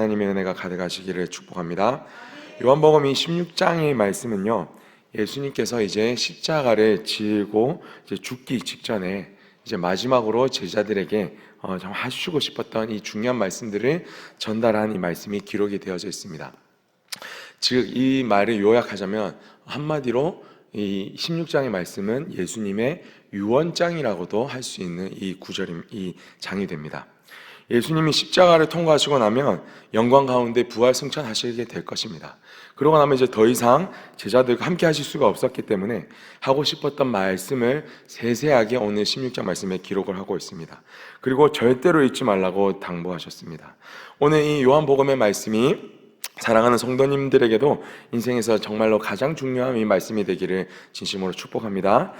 하나님의 은혜가 가득하시기를 축복합니다. 요한복음 16장의 말씀은요, 예수님께서 이제 십자가를 지고 이제 죽기 직전에 이제 마지막으로 제자들에게 좀 하시고 싶었던 이 중요한 말씀들을 전달한 이 말씀이 기록이 되어져 있습니다. 즉 이 말을 요약하자면 한마디로 이 16장의 말씀은 예수님의 유언장이라고도 할 수 있는 이 장이 됩니다. 예수님이 십자가를 통과하시고 나면 영광 가운데 부활 승천하시게 될 것입니다. 그러고 나면 이제 더 이상 제자들과 함께 하실 수가 없었기 때문에 하고 싶었던 말씀을 세세하게 오늘 16장 말씀에 기록을 하고 있습니다. 그리고 절대로 잊지 말라고 당부하셨습니다. 오늘 이 요한복음의 말씀이 사랑하는 성도님들에게도 인생에서 정말로 가장 중요한 이 말씀이 되기를 진심으로 축복합니다.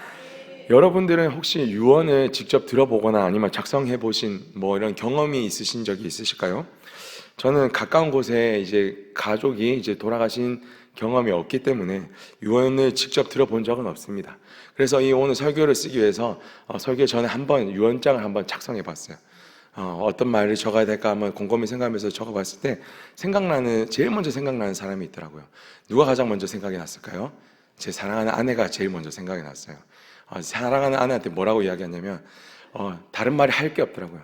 여러분들은 혹시 유언을 직접 들어보거나 아니면 작성해 보신 이런 경험이 있으신 적이 있으실까요? 저는 가까운 곳에 이제 가족이 이제 돌아가신 경험이 없기 때문에 유언을 직접 들어본 적은 없습니다. 그래서 이 오늘 설교를 쓰기 위해서 설교 전에 한번 유언장을 한번 작성해 봤어요. 어떤 말을 적어야 될까 한번 곰곰이 생각하면서 적어봤을 때 제일 먼저 생각나는 사람이 있더라고요. 누가 가장 먼저 생각이 났을까요? 제 사랑하는 아내가 제일 먼저 생각이 났어요. 사랑하는 아내한테 뭐라고 이야기하냐면 다른 말이 할 게 없더라고요.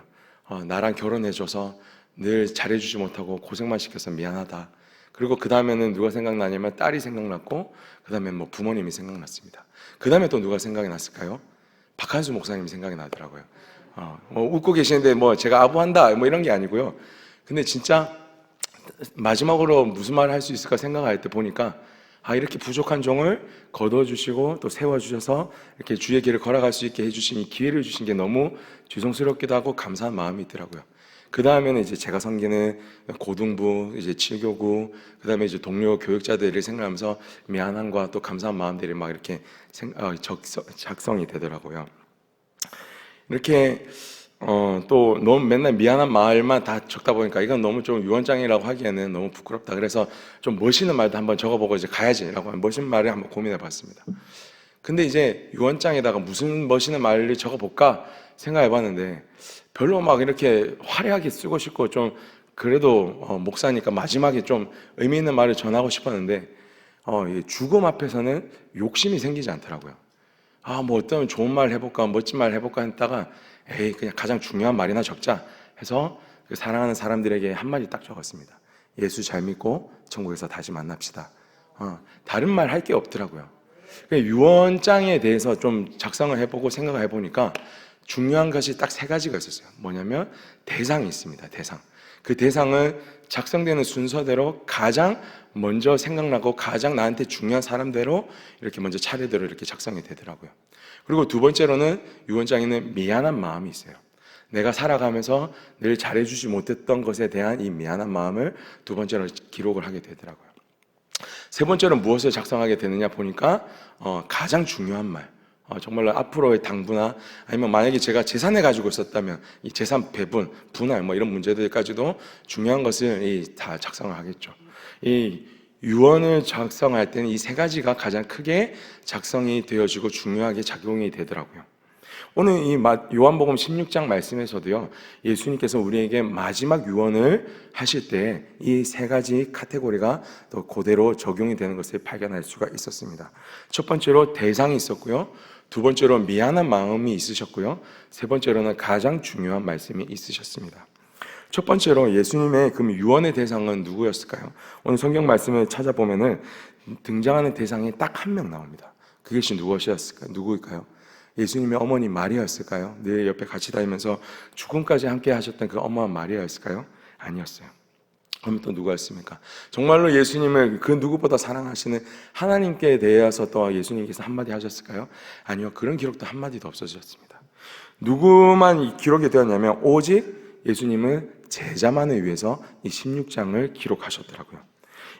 나랑 결혼해줘서 늘 잘해주지 못하고 고생만 시켜서 미안하다. 그리고 그 다음에는 누가 생각나냐면 딸이 생각났고, 그 다음에 부모님이 생각났습니다. 그 다음에 또 누가 생각이 났을까요? 박한수 목사님이 생각이 나더라고요. 웃고 계시는데 제가 아부한다 이런 게 아니고요. 근데 진짜 마지막으로 무슨 말을 할 수 있을까 생각할 때 보니까 이렇게 부족한 종을 거둬주시고 또 세워주셔서 이렇게 주의 길을 걸어갈 수 있게 해주신 이 기회를 주신 게 너무 죄송스럽기도 하고 감사한 마음이 있더라고요. 그 다음에는 이제 제가 섬기는 고등부, 이제 치교구, 그 다음에 이제 동료 교육자들을 생각하면서 미안함과 또 감사한 마음들이 막 이렇게 작성이 되더라고요. 이렇게 또 너무 맨날 미안한 말만 다 적다 보니까 이건 너무 좀 유언장이라고 하기에는 너무 부끄럽다. 그래서 좀 멋있는 말도 한번 적어보고 이제 가야지라고 멋있는 말을 한번 고민해봤습니다. 근데 이제 유언장에다가 무슨 멋있는 말을 적어볼까 생각해봤는데 별로 막 이렇게 화려하게 쓰고 싶고 좀 그래도 목사니까 마지막에 좀 의미 있는 말을 전하고 싶었는데 죽음 앞에서는 욕심이 생기지 않더라고요. 어떤 좋은 말 해볼까, 멋진 말 해볼까 했다가 그냥 가장 중요한 말이나 적자 해서 그 사랑하는 사람들에게 한마디 딱 적었습니다. 예수 잘 믿고 천국에서 다시 만납시다. 다른 말 할 게 없더라고요. 유언장에 대해서 좀 작성을 해보고 생각을 해보니까 중요한 것이 딱 3가지가 있었어요. 뭐냐면 대상이 있습니다. 대상. 그 대상을 작성되는 순서대로 가장 먼저 생각나고 가장 나한테 중요한 사람대로 이렇게 먼저 차례대로 이렇게 작성이 되더라고요. 그리고 두 번째로는 유언장에는 미안한 마음이 있어요. 내가 살아가면서 늘 잘해주지 못했던 것에 대한 이 미안한 마음을 두 번째로 기록을 하게 되더라고요. 세 번째로 무엇을 작성하게 되느냐 보니까 가장 중요한 말, 정말로 앞으로의 당부나 아니면 만약에 제가 재산을 가지고 있었다면 이 재산 배분, 분할 이런 문제들까지도 중요한 것을 다 작성을 하겠죠. 이 유언을 작성할 때는 이 3가지가 가장 크게 작성이 되어지고 중요하게 작용이 되더라고요. 오늘 이 요한복음 16장 말씀에서도요, 예수님께서 우리에게 마지막 유언을 하실 때 이 3가지 카테고리가 또 그대로 적용이 되는 것을 발견할 수가 있었습니다. 첫 번째로 대상이 있었고요, 두 번째로 미안한 마음이 있으셨고요, 세 번째로는 가장 중요한 말씀이 있으셨습니다. 첫 번째로 예수님의 그 유언의 대상은 누구였을까요? 오늘 성경 말씀을 찾아보면은 등장하는 대상이 딱 한 명 나옵니다. 그것이 누구일까요? 예수님의 어머니 마리아였을까요? 늘 옆에 같이 다니면서 죽음까지 함께 하셨던 그 어머니 마리아였을까요? 아니었어요. 그럼 또 누구였습니까? 정말로 예수님을 그 누구보다 사랑하시는 하나님께 대해서 또 예수님께서 한마디 하셨을까요? 아니요. 그런 기록도 한마디도 없어졌습니다. 누구만 기록이 되었냐면 오직 예수님은 제자만을 위해서 이 16장을 기록하셨더라고요.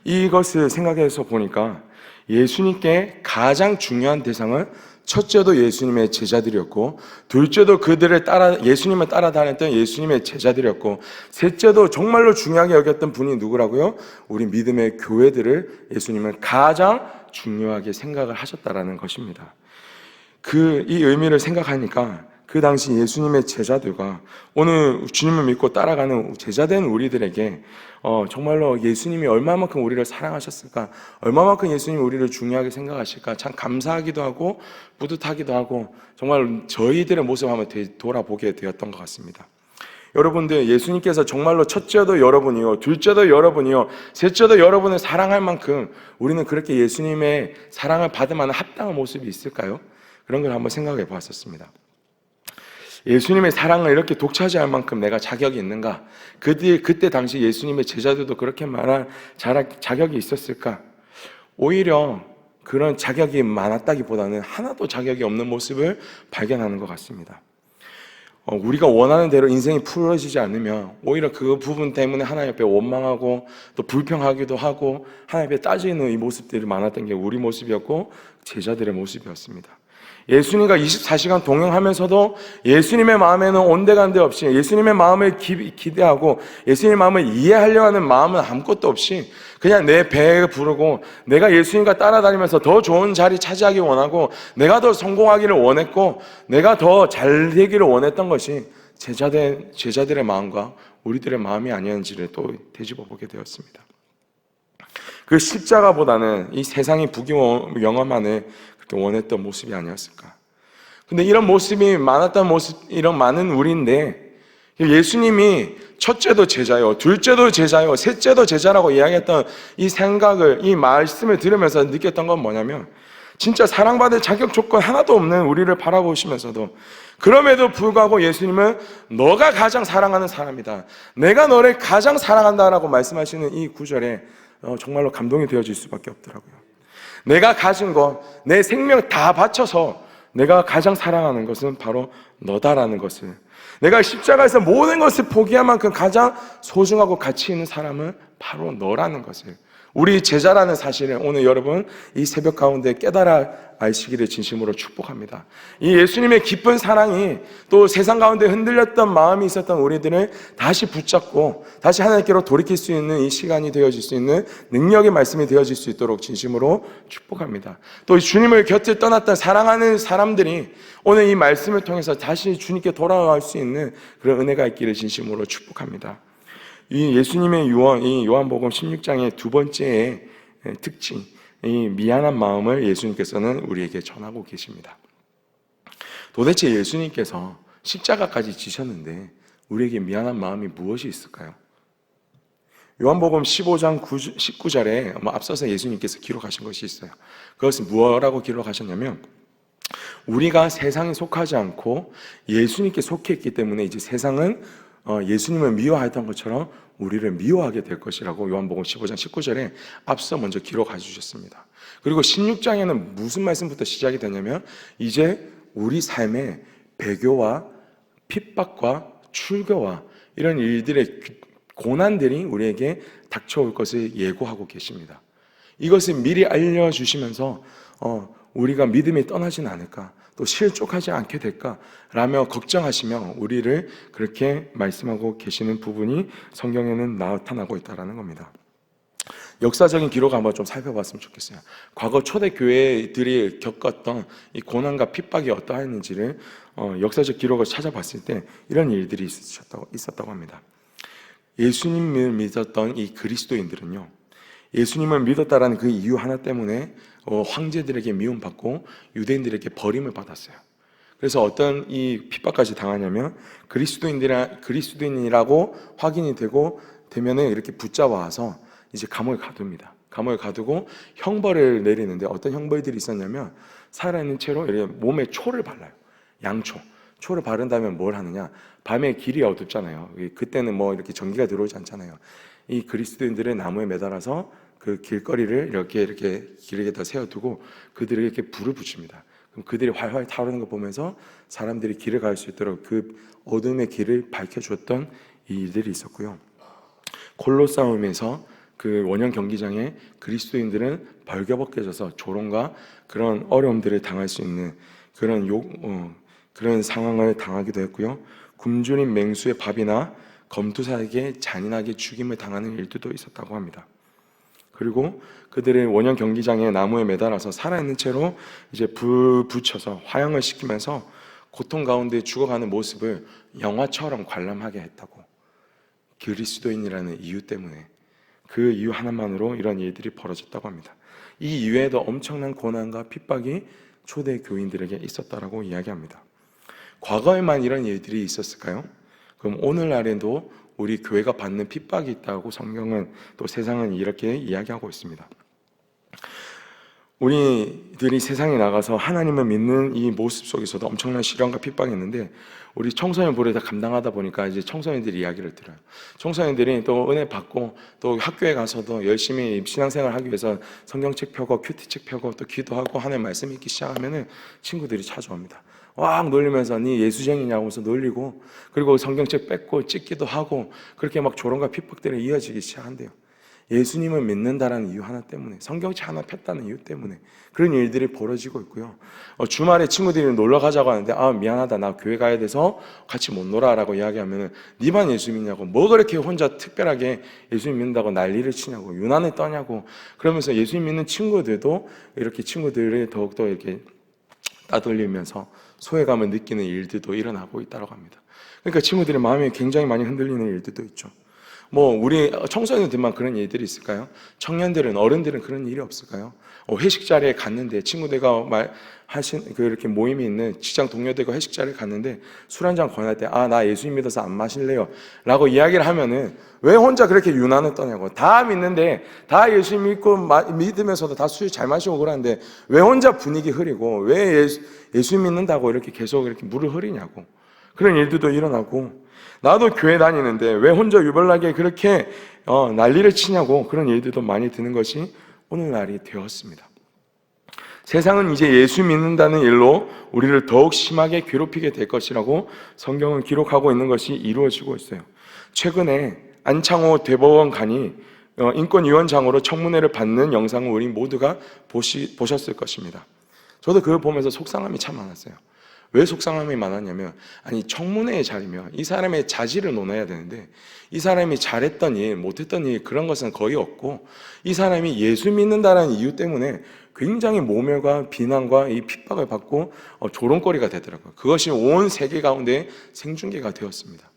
이것을 생각해서 보니까 예수님께 가장 중요한 대상은 첫째도 예수님의 제자들이었고, 둘째도 예수님을 따라다녔던 예수님의 제자들이었고, 셋째도 정말로 중요하게 여겼던 분이 누구라고요? 우리 믿음의 교회들을 예수님은 가장 중요하게 생각을 하셨다라는 것입니다. 이 의미를 생각하니까 그 당시 예수님의 제자들과 오늘 주님을 믿고 따라가는 제자된 우리들에게 정말로 예수님이 얼마만큼 우리를 사랑하셨을까, 얼마만큼 예수님이 우리를 중요하게 생각하실까 참 감사하기도 하고 뿌듯하기도 하고 정말 저희들의 모습을 한번 돌아보게 되었던 것 같습니다. 여러분들, 예수님께서 정말로 첫째도 여러분이요, 둘째도 여러분이요, 셋째도 여러분을 사랑할 만큼 우리는 그렇게 예수님의 사랑을 받을 만한 합당한 모습이 있을까요? 그런 걸 한번 생각해 보았었습니다. 예수님의 사랑을 이렇게 독차지할 만큼 내가 자격이 있는가? 그때 당시 예수님의 제자들도 그렇게 말할 자격이 있었을까? 오히려 그런 자격이 많았다기보다는 하나도 자격이 없는 모습을 발견하는 것 같습니다. 우리가 원하는 대로 인생이 풀어지지 않으면 오히려 그 부분 때문에 하나님 앞에 원망하고 또 불평하기도 하고 하나님 앞에 따지는 이 모습들이 많았던 게 우리 모습이었고 제자들의 모습이었습니다. 예수님과 24시간 동행하면서도 예수님의 마음에는 온데간데 없이 예수님의 마음을 기대하고 예수님의 마음을 이해하려 하는 마음은 아무것도 없이 그냥 내 배에 부르고 내가 예수님과 따라다니면서 더 좋은 자리 차지하기 원하고 내가 더 성공하기를 원했고 내가 더 잘 되기를 원했던 것이 제자들의 마음과 우리들의 마음이 아니었는지를 또 되짚어 보게 되었습니다. 그 십자가보다는 이 세상이 부귀영화만을 그렇게 원했던 모습이 아니었을까. 근데 이런 모습이 많았던 이런 많은 우리인데 예수님이 첫째도 제자요, 둘째도 제자요, 셋째도 제자라고 이야기했던 이 생각을, 이 말씀을 들으면서 느꼈던 건 뭐냐면 진짜 사랑받을 자격 조건 하나도 없는 우리를 바라보시면서도 그럼에도 불구하고 예수님은 너가 가장 사랑하는 사람이다, 내가 너를 가장 사랑한다라고 말씀하시는 이 구절에 정말로 감동이 되어질 수밖에 없더라고요. 내가 가진 것, 내 생명 다 바쳐서 내가 가장 사랑하는 것은 바로 너다라는 것을, 내가 십자가에서 모든 것을 포기할 만큼 가장 소중하고 가치 있는 사람은 바로 너라는 것을, 우리 제자라는 사실을 오늘 여러분 이 새벽 가운데 깨달아 아시기를 진심으로 축복합니다. 이 예수님의 깊은 사랑이 또 세상 가운데 흔들렸던 마음이 있었던 우리들을 다시 붙잡고 다시 하나님께로 돌이킬 수 있는 이 시간이 되어질 수 있는 능력의 말씀이 되어질 수 있도록 진심으로 축복합니다. 또 주님을 곁을 떠났던 사랑하는 사람들이 오늘 이 말씀을 통해서 다시 주님께 돌아갈 수 있는 그런 은혜가 있기를 진심으로 축복합니다. 이 예수님의 이 요한복음 16장의 두 번째의 특징, 이 미안한 마음을 예수님께서는 우리에게 전하고 계십니다. 도대체 예수님께서 십자가까지 지셨는데 우리에게 미안한 마음이 무엇이 있을까요? 요한복음 15장 19절에 앞서서 예수님께서 기록하신 것이 있어요. 그것은 무엇이라고 기록하셨냐면 우리가 세상에 속하지 않고 예수님께 속해 있기 때문에 이제 세상은 예수님을 미워했던 것처럼 우리를 미워하게 될 것이라고 요한복음 15장 19절에 앞서 먼저 기록해 주셨습니다. 그리고 16장에는 무슨 말씀부터 시작이 되냐면 이제 우리 삶에 배교와 핍박과 출교와 이런 일들의 고난들이 우리에게 닥쳐올 것을 예고하고 계십니다. 이것을 미리 알려주시면서 우리가 믿음이 떠나진 않을까, 또 실족하지 않게 될까라며 걱정하시며 우리를 그렇게 말씀하고 계시는 부분이 성경에는 나타나고 있다는 겁니다. 역사적인 기록 한번 좀 살펴봤으면 좋겠어요. 과거 초대 교회들이 겪었던 이 고난과 핍박이 어떠했는지를 역사적 기록을 찾아봤을 때 이런 일들이 있었다고 합니다. 예수님을 믿었던 이 그리스도인들은요, 예수님을 믿었다라는 그 이유 하나 때문에 황제들에게 미움받고 유대인들에게 버림을 받았어요. 그래서 어떤 이 핍박까지 당하냐면 그리스도인이라고 확인이 되면은 이렇게 붙잡아서 이제 감옥에 가둡니다. 감옥에 가두고 형벌을 내리는데 어떤 형벌들이 있었냐면 살아있는 채로 이렇게 몸에 초를 발라요. 양초. 초를 바른다면 뭘 하느냐? 밤에 길이 어둡잖아요. 그때는 뭐 이렇게 전기가 들어오지 않잖아요. 이 그리스도인들의 나무에 매달아서 그 길거리를 이렇게 길게 더 세워두고 그들에게 불을 붙입니다. 그럼 그들이 활활 타오르는 거 보면서 사람들이 길을 갈 수 있도록 그 어둠의 길을 밝혀주었던 일들이 있었고요. 콜로세움에서 그 원형 경기장에 그리스도인들은 벌거벗겨져서 조롱과 그런 어려움들을 당할 수 있는 그런 상황을 당하기도 했고요. 굶주린 맹수의 밥이나 검투사에게 잔인하게 죽임을 당하는 일들도 있었다고 합니다. 그리고 그들의 원형 경기장에 나무에 매달아서 살아있는 채로 이제 불 붙여서 화형을 시키면서 고통 가운데 죽어가는 모습을 영화처럼 관람하게 했다고. 그리스도인이라는 이유 때문에, 그 이유 하나만으로 이런 일들이 벌어졌다고 합니다. 이 이외에도 엄청난 고난과 핍박이 초대 교인들에게 있었다라고 이야기합니다. 과거에만 이런 일들이 있었을까요? 그럼 오늘날에도 우리 교회가 받는 핍박이 있다고 성경은, 또 세상은 이렇게 이야기하고 있습니다. 우리들이 세상에 나가서 하나님을 믿는 이 모습 속에서도 엄청난 시련과 핍박이 있는데, 우리 청소년 부를 다 감당하다 보니까 이제 청소년들이 이야기를 들어요. 청소년들이 또 은혜 받고 또 학교에 가서도 열심히 신앙생활 하기 위해서 성경책 펴고 큐티책 펴고 또 기도하고 하나님 말씀 읽기 시작하면은 친구들이 찾아옵니다. 막 놀리면서 니 예수쟁이냐고 해서 놀리고, 그리고 성경책 뺏고 찍기도 하고, 그렇게 막 조롱과 핍박들이 이어지기 시작한대요. 예수님을 믿는다라는 이유 하나 때문에, 성경책 하나 폈다는 이유 때문에 그런 일들이 벌어지고 있고요. 주말에 친구들이 놀러 가자고 하는데, 미안하다, 나 교회 가야 돼서 같이 못 놀아라고 이야기하면은, 니만 예수 믿냐고, 뭐 그렇게 혼자 특별하게 예수 믿는다고 난리를 치냐고, 유난을 떠냐고, 그러면서 예수 믿는 친구들도 이렇게 친구들을 더욱더 이렇게 따돌리면서 소외감을 느끼는 일들도 일어나고 있다고 합니다. 그러니까 친구들의 마음이 굉장히 많이 흔들리는 일들도 있죠. 우리 청소년들만 그런 일들이 있을까요? 청년들은, 어른들은 그런 일이 없을까요? 회식 자리에 갔는데, 친구들과 이렇게 모임이 있는 직장 동료들과 회식 자리에 갔는데 술 한잔 권할 때, 나 예수 믿어서 안 마실래요 라고 이야기를 하면은, 왜 혼자 그렇게 유난을 떠냐고. 다 믿는데, 다 예수 믿고 믿으면서도 다 술 잘 마시고 그러는데 왜 혼자 분위기 흐리고, 왜 예수 믿는다고 이렇게 계속 이렇게 물을 흐리냐고. 그런 일들도 일어나고, 나도 교회 다니는데 왜 혼자 유별나게 그렇게 난리를 치냐고, 그런 일들도 많이 드는 것이 오늘날이 되었습니다. 세상은 이제 예수 믿는다는 일로 우리를 더욱 심하게 괴롭히게 될 것이라고 성경은 기록하고 있는 것이 이루어지고 있어요. 최근에 안창호 대법원관이 인권위원장으로 청문회를 받는 영상을 우리 모두가 보셨을 것입니다. 저도 그걸 보면서 속상함이 참 많았어요. 왜 속상함이 많았냐면, 청문회의 자리면 이 사람의 자질을 논해야 되는데, 이 사람이 잘했던 일, 못했던 일, 그런 것은 거의 없고, 이 사람이 예수 믿는다는 이유 때문에 굉장히 모멸과 비난과 이 핍박을 받고 조롱거리가 되더라고요. 그것이 온 세계 가운데 생중계가 되었습니다.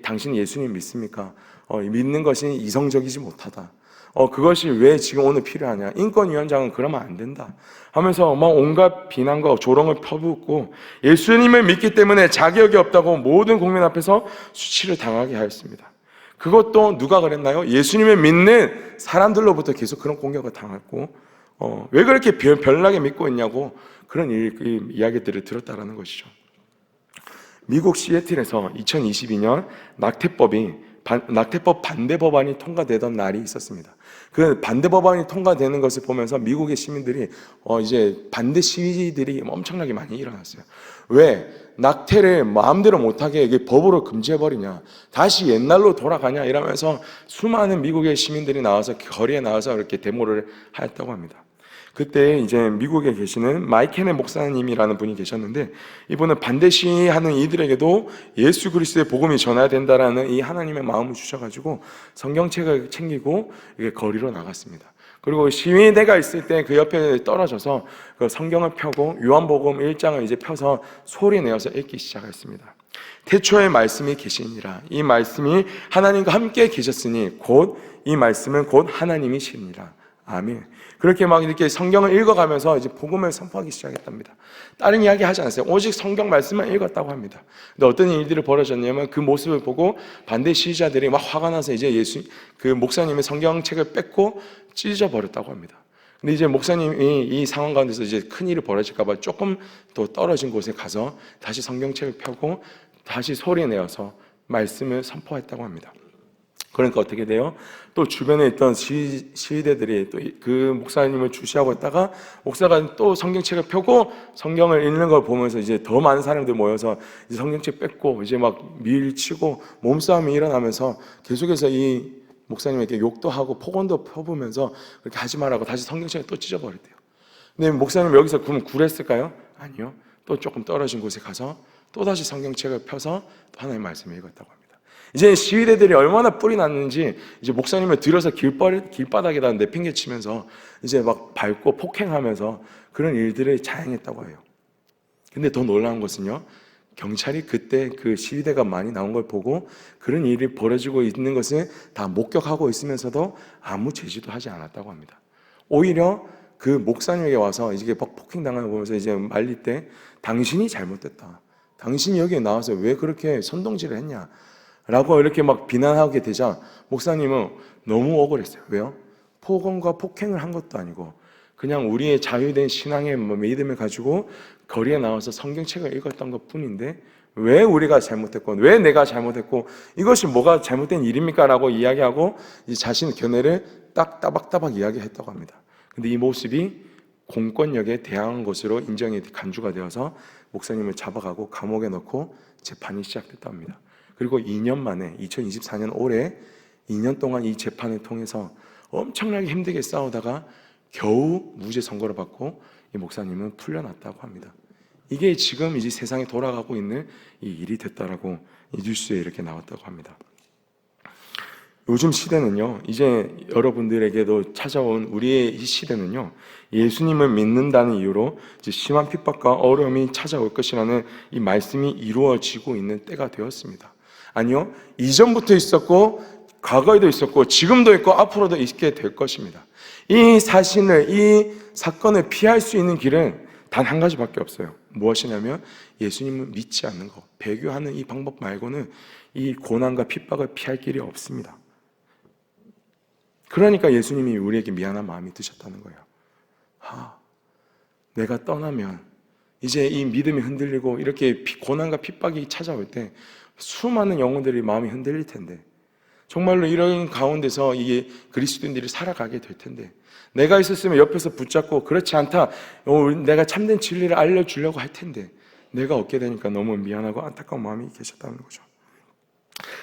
당신 예수님 믿습니까? 믿는 것이 이성적이지 못하다. 그것이 왜 지금 오늘 필요하냐? 인권위원장은 그러면 안 된다 하면서 온갖 비난과 조롱을 퍼붓고, 예수님을 믿기 때문에 자격이 없다고 모든 국민 앞에서 수치를 당하게 하였습니다. 그것도 누가 그랬나요? 예수님을 믿는 사람들로부터 계속 그런 공격을 당했고, 왜 그렇게 별나게 믿고 있냐고, 그런 이야기들을 들었다라는 것이죠. 미국 시애틀에서 2022년 낙태법 반대 법안이 통과되던 날이 있었습니다. 그 반대 법안이 통과되는 것을 보면서 미국의 시민들이 이제 반대 시위들이 엄청나게 많이 일어났어요. 왜 낙태를 마음대로 못하게 이게 법으로 금지해버리냐, 다시 옛날로 돌아가냐 이러면서 수많은 미국의 시민들이 나와서 거리에 나와서 이렇게 데모를 하였다고 합니다. 그때 이제 미국에 계시는 마이케네 목사님이라는 분이 계셨는데, 이분은 반대 시위하는 이들에게도 예수 그리스도의 복음이 전해야 된다라는 이 하나님의 마음을 주셔가지고 성경책을 챙기고 이게 거리로 나갔습니다. 그리고 시위대가 있을 때 그 옆에 떨어져서 그 성경을 펴고 요한복음 1장을 이제 펴서 소리 내어서 읽기 시작했습니다. 태초에 말씀이 계시니라. 이 말씀이 하나님과 함께 계셨으니 곧 이 말씀은 곧 하나님이시니라. 아멘. 그렇게 막 이렇게 성경을 읽어가면서 이제 복음을 선포하기 시작했답니다. 다른 이야기 하지 않았어요. 오직 성경 말씀만 읽었다고 합니다. 근데 어떤 일들이 벌어졌냐면, 그 모습을 보고 반대 시위자들이 막 화가 나서 이제 그 목사님의 성경책을 뺏고 찢어버렸다고 합니다. 근데 이제 목사님이 이 상황 가운데서 이제 큰 일이 벌어질까봐 조금 더 떨어진 곳에 가서 다시 성경책을 펴고 다시 소리 내어서 말씀을 선포했다고 합니다. 그러니까 어떻게 돼요? 또 주변에 있던 시위대들이 또 그 목사님을 주시하고 있다가, 목사가 또 성경책을 펴고 성경을 읽는 걸 보면서 이제 더 많은 사람들이 모여서 이제 성경책 뺏고 이제 막 밀치고 몸싸움이 일어나면서 계속해서 이 목사님에게 욕도 하고 폭언도 펴보면서 그렇게 하지 말라고 다시 성경책을 또 찢어버렸대요. 근데 목사님 여기서 그러면 굴했을까요? 아니요. 또 조금 떨어진 곳에 가서 또 다시 성경책을 펴서 또 하나님의 말씀을 읽었다고 합니다. 이제 시위대들이 얼마나 뿔이 났는지 이제 목사님을 들여서 길바닥에다 내팽개치면서 이제 막 밟고 폭행하면서 그런 일들을 자행했다고 해요. 근데 더 놀라운 것은요, 경찰이 그때 그 시위대가 많이 나온 걸 보고 그런 일이 벌어지고 있는 것을 다 목격하고 있으면서도 아무 제지도 하지 않았다고 합니다. 오히려 그 목사님에게 와서 이게 폭행당하는 거 보면서 이제 말릴 때 당신이 잘못됐다, 당신이 여기에 나와서 왜 그렇게 선동질을 했냐 라고 이렇게 막 비난하게 되자 목사님은 너무 억울했어요. 왜요? 폭언과 폭행을 한 것도 아니고 그냥 우리의 자유된 신앙의 믿음을 가지고 거리에 나와서 성경책을 읽었던 것 뿐인데 왜 우리가 잘못했고 왜 내가 잘못했고 이것이 뭐가 잘못된 일입니까? 라고 이야기하고 자신의 견해를 딱 따박따박 이야기했다고 합니다. 근데 이 모습이 공권력에 대항한 것으로 인정이 간주가 되어서 목사님을 잡아가고 감옥에 넣고 재판이 시작됐다고 합니다. 그리고 2년 만에 2024년 올해 2년 동안 이 재판을 통해서 엄청나게 힘들게 싸우다가 겨우 무죄 선고를 받고 이 목사님은 풀려났다고 합니다. 이게 지금 이제 세상에 돌아가고 있는 이 일이 됐다라고 이 뉴스에 이렇게 나왔다고 합니다. 요즘 시대는요, 이제 여러분들에게도 찾아온 우리의 이 시대는요, 예수님을 믿는다는 이유로 이제 심한 핍박과 어려움이 찾아올 것이라는 이 말씀이 이루어지고 있는 때가 되었습니다. 아니요, 이전부터 있었고 과거에도 있었고 지금도 있고 앞으로도 있게 될 것입니다. 이 사신을, 이 사건을 피할 수 있는 길은 단 한 가지밖에 없어요. 무엇이냐면 예수님을 믿지 않는 것, 배교하는 이 방법 말고는 이 고난과 핍박을 피할 길이 없습니다. 그러니까 예수님이 우리에게 미안한 마음이 드셨다는 거예요. 내가 떠나면 이제 이 믿음이 흔들리고 이렇게 고난과 핍박이 찾아올 때 수많은 영혼들이 마음이 흔들릴 텐데, 정말로 이런 가운데서 이게 그리스도인들이 살아가게 될 텐데, 내가 있었으면 옆에서 붙잡고 그렇지 않다, 내가 참된 진리를 알려주려고 할 텐데 내가 없게 되니까 너무 미안하고 안타까운 마음이 계셨다는 거죠.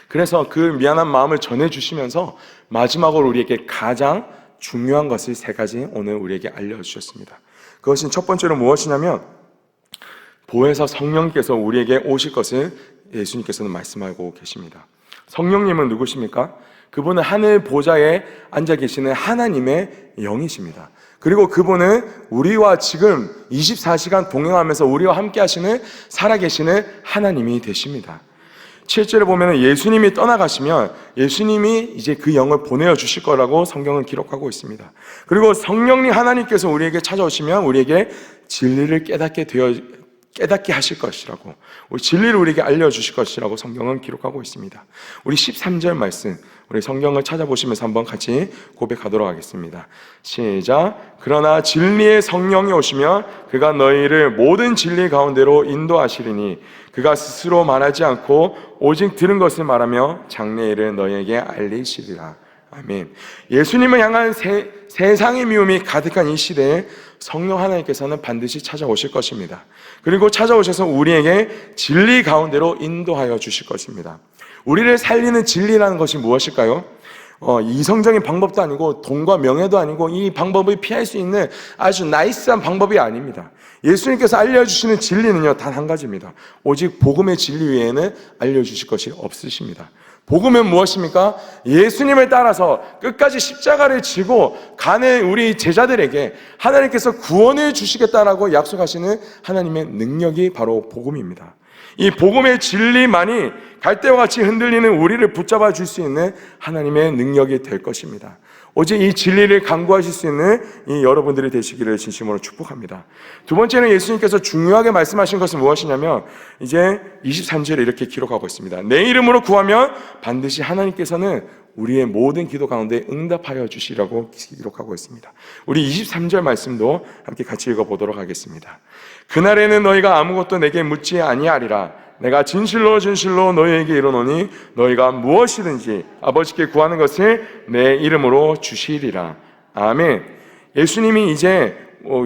그래서 그 미안한 마음을 전해주시면서 마지막으로 우리에게 가장 중요한 것을 세 가지 오늘 우리에게 알려주셨습니다. 그것은 첫 번째로 무엇이냐면 보혜사 성령께서 우리에게 오실 것을 예수님께서는 말씀하고 계십니다. 성령님은 누구십니까? 그분은 하늘 보좌에 앉아 계시는 하나님의 영이십니다. 그리고 그분은 우리와 지금 24시간 동행하면서 우리와 함께 하시는 살아계시는 하나님이 되십니다. 7절에 보면 예수님이 떠나가시면 예수님이 이제 그 영을 보내어 주실 거라고 성경은 기록하고 있습니다. 그리고 성령님 하나님께서 우리에게 찾아오시면 우리에게 진리를 깨닫게 하실 것이라고, 우리 진리를 우리에게 알려주실 것이라고 성경은 기록하고 있습니다. 우리 13절 말씀, 우리 성경을 찾아보시면서 한번 같이 고백하도록 하겠습니다. 시작. 그러나 진리의 성령이 오시면 그가 너희를 모든 진리 가운데로 인도하시리니 그가 스스로 말하지 않고 오직 들은 것을 말하며 장래일을 너희에게 알리시리라. 아멘. 예수님을 향한 세상의 미움이 가득한 이 시대에 성령 하나님께서는 반드시 찾아오실 것입니다. 그리고 찾아오셔서 우리에게 진리 가운데로 인도하여 주실 것입니다. 우리를 살리는 진리라는 것이 무엇일까요? 이성적인 방법도 아니고 돈과 명예도 아니고 이 방법을 피할 수 있는 아주 나이스한 방법이 아닙니다. 예수님께서 알려주시는 진리는요, 단 한 가지입니다. 오직 복음의 진리 외에는 알려주실 것이 없으십니다. 복음은 무엇입니까? 예수님을 따라서 끝까지 십자가를 지고 가는 우리 제자들에게 하나님께서 구원을 주시겠다라고 약속하시는 하나님의 능력이 바로 복음입니다. 이 복음의 진리만이 갈대와 같이 흔들리는 우리를 붙잡아 줄 수 있는 하나님의 능력이 될 것입니다. 오직 이 진리를 강구하실 수 있는 이 여러분들이 되시기를 진심으로 축복합니다. 두 번째는 예수님께서 중요하게 말씀하신 것은 무엇이냐면 이제 23절에 이렇게 기록하고 있습니다. 내 이름으로 구하면 반드시 하나님께서는 우리의 모든 기도 가운데 응답하여 주시라고 기록하고 있습니다. 우리 23절 말씀도 함께 같이 읽어보도록 하겠습니다. 그날에는 너희가 아무것도 내게 묻지 아니하리라. 내가 진실로 진실로 너희에게 이르노니 너희가 무엇이든지 아버지께 구하는 것을 내 이름으로 주시리라. 아멘. 예수님이 이제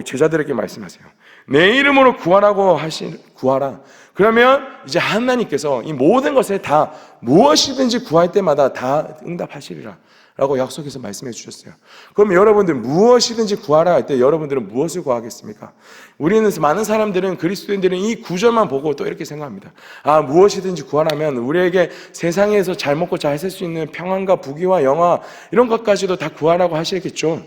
제자들에게 말씀하세요. 내 이름으로 구하라. 그러면 이제 하나님께서 이 모든 것을 다 무엇이든지 구할 때마다 다 응답하시리라 라고 약속해서 말씀해 주셨어요. 그럼 여러분들 무엇이든지 구하라 할 때 여러분들은 무엇을 구하겠습니까? 우리는 많은 사람들은, 그리스도인들은 이 구절만 보고 또 이렇게 생각합니다. 무엇이든지 구하라면 우리에게 세상에서 잘 먹고 잘 살 수 있는 평안과 부귀와 영화 이런 것까지도 다 구하라고 하시겠죠.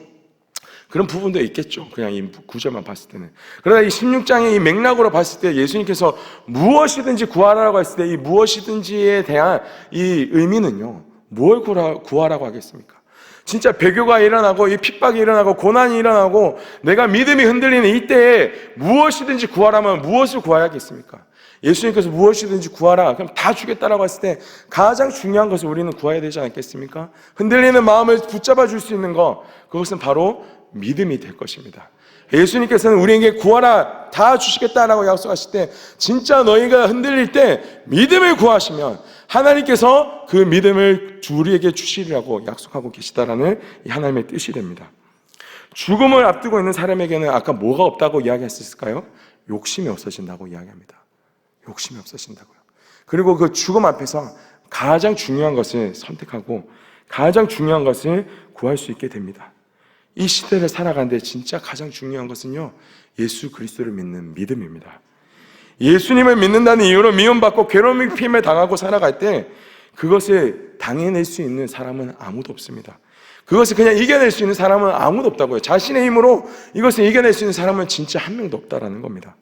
그런 부분도 있겠죠. 그냥 이 구절만 봤을 때는. 그러나 이 16장의 이 맥락으로 봤을 때 예수님께서 무엇이든지 구하라고 했을 때 이 무엇이든지에 대한 이 의미는요, 뭘 구하라고 하겠습니까? 진짜 배교가 일어나고 이 핍박이 일어나고 고난이 일어나고 내가 믿음이 흔들리는 이때에 무엇이든지 구하라면 무엇을 구해야겠습니까? 예수님께서 무엇이든지 구하라, 그럼 다 주겠다라고 했을 때 가장 중요한 것을 우리는 구해야 되지 않겠습니까? 흔들리는 마음을 붙잡아 줄 수 있는 것, 그것은 바로 믿음이 될 것입니다. 예수님께서는 우리에게 구하라, 다 주시겠다라고 약속하실 때 진짜 너희가 흔들릴 때 믿음을 구하시면 하나님께서 그 믿음을 우리에게 주시리라고 약속하고 계시다라는 이 하나님의 뜻이 됩니다. 죽음을 앞두고 있는 사람에게는 아까 뭐가 없다고 이야기했을까요? 욕심이 없어진다고 이야기합니다. 욕심이 없어진다고요. 그리고 그 죽음 앞에서 가장 중요한 것을 선택하고 가장 중요한 것을 구할 수 있게 됩니다. 이 시대를 살아가는데 진짜 가장 중요한 것은요, 예수 그리스도를 믿는 믿음입니다. 예수님을 믿는다는 이유로 미움받고 괴로움을 피임을 당하고 살아갈 때 그것을 당해낼 수 있는 사람은 아무도 없습니다. 그것을 그냥 이겨낼 수 있는 사람은 아무도 없다고요. 자신의 힘으로 이것을 이겨낼 수 있는 사람은 진짜 한 명도 없다라는 겁니다.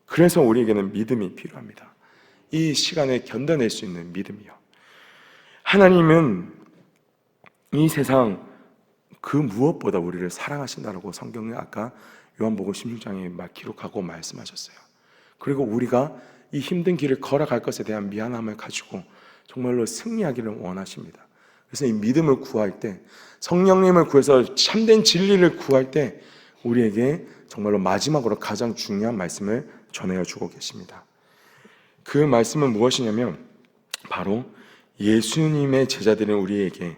그래서 우리에게는 믿음이 필요합니다. 이 시간에 견뎌낼 수 있는 믿음이요. 하나님은 이 세상 그 무엇보다 우리를 사랑하신다라고 성경에 아까 요한복음 16장에 막 기록하고 말씀하셨어요. 그리고 우리가 이 힘든 길을 걸어갈 것에 대한 미안함을 가지고 정말로 승리하기를 원하십니다. 그래서 이 믿음을 구할 때, 성령님을 구해서 참된 진리를 구할 때 우리에게 정말로 마지막으로 가장 중요한 말씀을 전해 주고 계십니다. 그 말씀은 무엇이냐면 바로 예수님의 제자들은 우리에게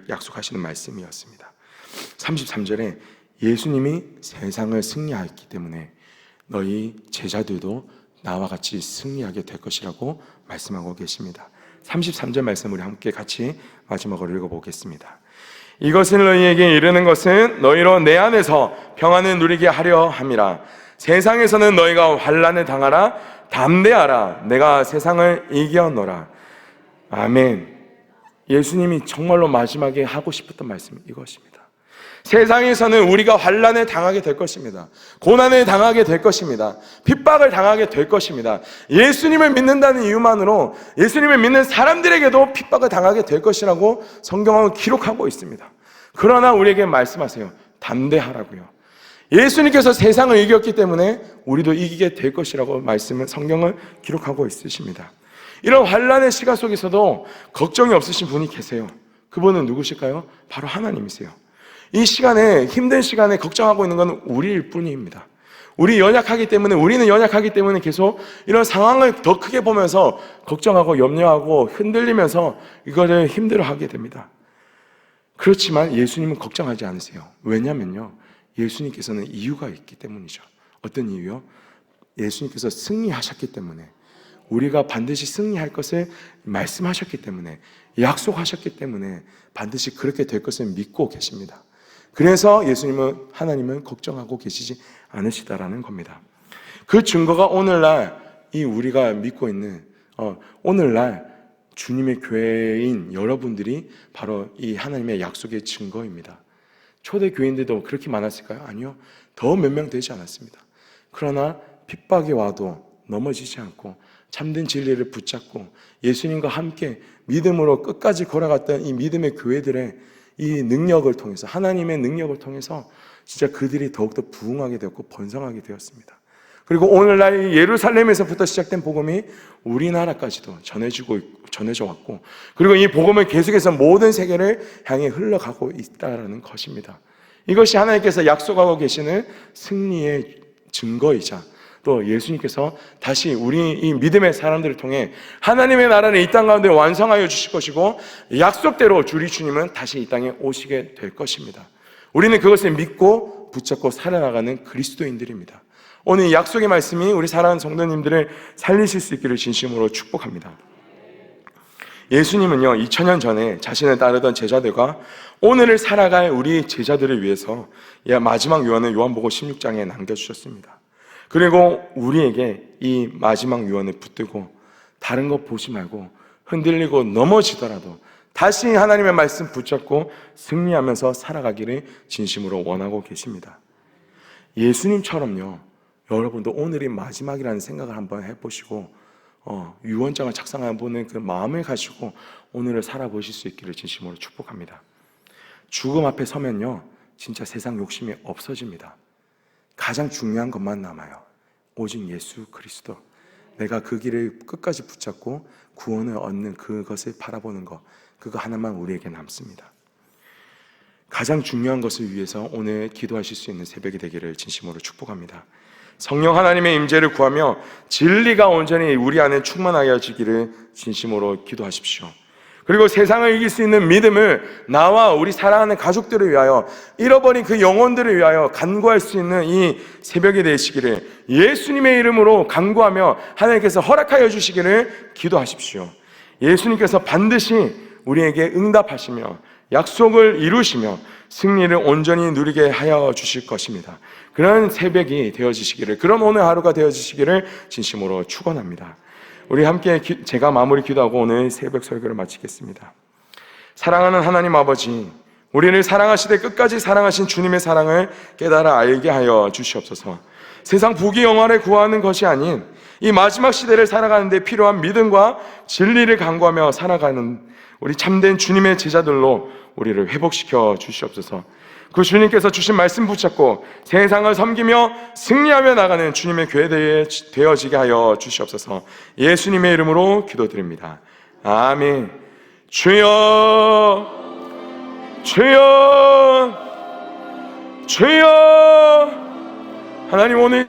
약속하시는 말씀이었습니다. 33절에 예수님이 세상을 승리하였기 때문에 너희 제자들도 나와 같이 승리하게 될 것이라고 말씀하고 계십니다. 33절 말씀 우리 함께 같이 마지막으로 읽어보겠습니다. 이것을 너희에게 이르는 것은 너희로 내 안에서 평안을 누리게 하려 함이라. 세상에서는 너희가 환난을 당하라. 담대하라. 내가 세상을 이겨노라. 아멘. 예수님이 정말로 마지막에 하고 싶었던 말씀은 이것입니다. 세상에서는 우리가 환난을 당하게 될 것입니다. 고난을 당하게 될 것입니다. 핍박을 당하게 될 것입니다. 예수님을 믿는다는 이유만으로 예수님을 믿는 사람들에게도 핍박을 당하게 될 것이라고 성경은 기록하고 있습니다. 그러나 우리에게 말씀하세요. 담대하라고요. 예수님께서 세상을 이겼기 때문에 우리도 이기게 될 것이라고 말씀을 성경을 기록하고 있으십니다. 이런 환난의 시간 속에서도 걱정이 없으신 분이 계세요. 그분은 누구실까요? 바로 하나님이세요. 이 시간에, 힘든 시간에 걱정하고 있는 건 우리일 뿐입니다. 우리는 연약하기 때문에 계속 이런 상황을 더 크게 보면서 걱정하고 염려하고 흔들리면서 이거를 힘들어하게 됩니다. 그렇지만 예수님은 걱정하지 않으세요. 왜냐면요, 예수님께서는 이유가 있기 때문이죠. 어떤 이유요? 예수님께서 승리하셨기 때문에, 우리가 반드시 승리할 것을 말씀하셨기 때문에, 약속하셨기 때문에 반드시 그렇게 될 것을 믿고 계십니다. 그래서 하나님은 걱정하고 계시지 않으시다라는 겁니다. 그 증거가 오늘날 이 우리가 믿고 있는 오늘날 주님의 교회인 여러분들이 바로 이 하나님의 약속의 증거입니다. 초대 교인들도 그렇게 많았을까요? 아니요. 더 몇 명 되지 않았습니다. 그러나 핍박이 와도 넘어지지 않고 참된 진리를 붙잡고 예수님과 함께 믿음으로 끝까지 걸어갔던 이 믿음의 교회들의 이 능력을 통해서, 하나님의 능력을 통해서 진짜 그들이 더욱더 부흥하게 되었고 번성하게 되었습니다. 그리고 오늘날 예루살렘에서부터 시작된 복음이 우리나라까지도 전해져 왔고, 그리고 이 복음을 계속해서 모든 세계를 향해 흘러가고 있다는 것입니다. 이것이 하나님께서 약속하고 계시는 승리의 증거이자 또 예수님께서 다시 우리 이 믿음의 사람들을 통해 하나님의 나라를 이 땅 가운데 완성하여 주실 것이고, 약속대로 우리 주님은 다시 이 땅에 오시게 될 것입니다. 우리는 그것을 믿고 붙잡고 살아나가는 그리스도인들입니다. 오늘 이 약속의 말씀이 우리 사랑하는 성도님들을 살리실 수 있기를 진심으로 축복합니다. 예수님은요, 2000년 전에 자신을 따르던 제자들과 오늘을 살아갈 우리 제자들을 위해서 마지막 유언을 요한복음 16장에 남겨주셨습니다. 그리고 우리에게 이 마지막 유언을 붙들고 다른 거 보지 말고 흔들리고 넘어지더라도 다시 하나님의 말씀 붙잡고 승리하면서 살아가기를 진심으로 원하고 계십니다. 예수님처럼요, 여러분도 오늘이 마지막이라는 생각을 한번 해보시고 유언장을 작성해보는 그 마음을 가지고 오늘을 살아보실 수 있기를 진심으로 축복합니다. 죽음 앞에 서면요, 진짜 세상 욕심이 없어집니다. 가장 중요한 것만 남아요. 오직 예수 그리스도. 내가 그 길을 끝까지 붙잡고 구원을 얻는 그것을 바라보는 것, 그거 하나만 우리에게 남습니다. 가장 중요한 것을 위해서 오늘 기도하실 수 있는 새벽이 되기를 진심으로 축복합니다. 성령 하나님의 임재를 구하며 진리가 온전히 우리 안에 충만하게 하시기를 진심으로 기도하십시오. 그리고 세상을 이길 수 있는 믿음을 나와 우리 사랑하는 가족들을 위하여, 잃어버린 그 영혼들을 위하여 간구할 수 있는 이 새벽이 되시기를 예수님의 이름으로 간구하며 하나님께서 허락하여 주시기를 기도하십시오. 예수님께서 반드시 우리에게 응답하시며 약속을 이루시며 승리를 온전히 누리게 하여 주실 것입니다. 그런 새벽이 되어지시기를, 그런 오늘 하루가 되어지시기를 진심으로 축원합니다. 우리 함께 제가 마무리 기도하고 오늘 새벽 설교를 마치겠습니다. 사랑하는 하나님 아버지, 우리를 사랑하시되 끝까지 사랑하신 주님의 사랑을 깨달아 알게 하여 주시옵소서. 세상 부귀 영화를 구하는 것이 아닌 이 마지막 시대를 살아가는 데 필요한 믿음과 진리를 간구하며 살아가는 우리 참된 주님의 제자들로 우리를 회복시켜 주시옵소서. 그 주님께서 주신 말씀 붙잡고 세상을 섬기며 승리하며 나가는 주님의 교회 되어지게 하여 주시옵소서. 예수님의 이름으로 기도드립니다. 아멘. 주여, 주여, 주여. 하나님, 오늘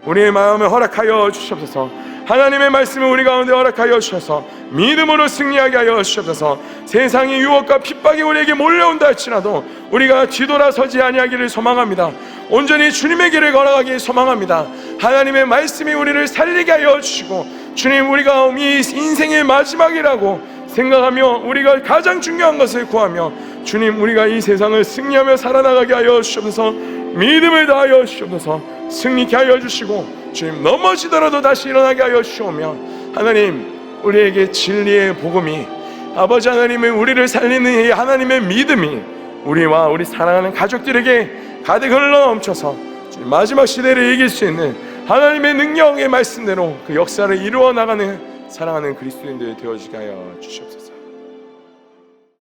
우리의 마음을 허락하여 주시옵소서. 하나님의 말씀을 우리 가운데 허락하여 주셔서 믿음으로 승리하게 하여 주시옵소서. 세상의 유혹과 핍박이 우리에게 몰려온다 할지라도 우리가 뒤돌아서지 아니하기를 소망합니다. 온전히 주님의 길을 걸어가기를 소망합니다. 하나님의 말씀이 우리를 살리게 하여 주시고, 주님, 우리가 이 인생의 마지막이라고 생각하며 우리가 가장 중요한 것을 구하며, 주님, 우리가 이 세상을 승리하며 살아나가게 하여 주시옵소서. 믿음을 다하여 주시옵소서. 승리케 하여 주시고, 주님, 넘어지더라도 다시 일어나게 하여 주시오며, 하나님, 우리에게 진리의 복음이, 아버지 하나님의 우리를 살리는 이 하나님의 믿음이 우리와 우리 사랑하는 가족들에게 가득 흘러넘쳐서 마지막 시대를 이길 수 있는 하나님의 능력의 말씀대로 그 역사를 이루어 나가는 사랑하는 그리스도인들 되어지게 하여 주시옵소서.